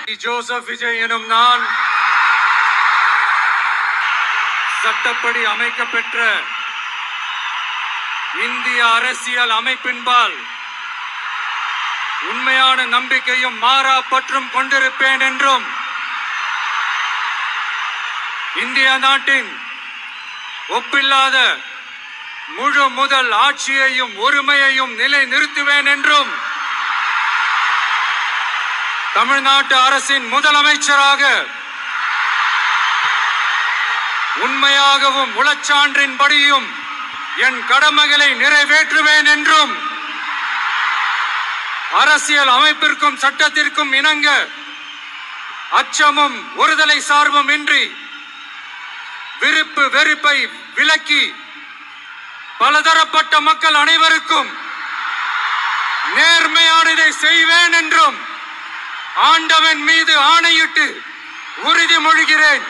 Joseph Vijay எனும் நான் சட்டப்படி அமைக்கப்பெற்ற இந்திய அரசியல் அமைப்பின்பால் உண்மையான நம்பிக்கையும் மாறா பற்றும் கொண்டிருப்பேன் என்றும் இந்திய நாட்டின் ஒப்பில்லாத முழு முதல் ஆட்சியையும் ஒருமையையும் நிலை நிறுத்துவேன் என்றும் தமிழ்நாட்டு அரசின் முதலமைச்சராக உண்மையாகவும் உளச்சான்றின்படியும் என் கடமைகளை நிறைவேற்றுவேன் என்றும் அரசியல் அமைப்பிற்கும் சட்டத்திற்கும் இணங்க அச்சமும் ஒருதலை சார்பும் இன்றி விருப்பு வெறுப்பை விலக்கி பலதரப்பட்ட மக்கள் அனைவருக்கும் நேர்மையானதை செய்வேன் என்றும் ஆண்டவன் மீது ஆணையிட்டு உறுதிமொழிகிறேன்.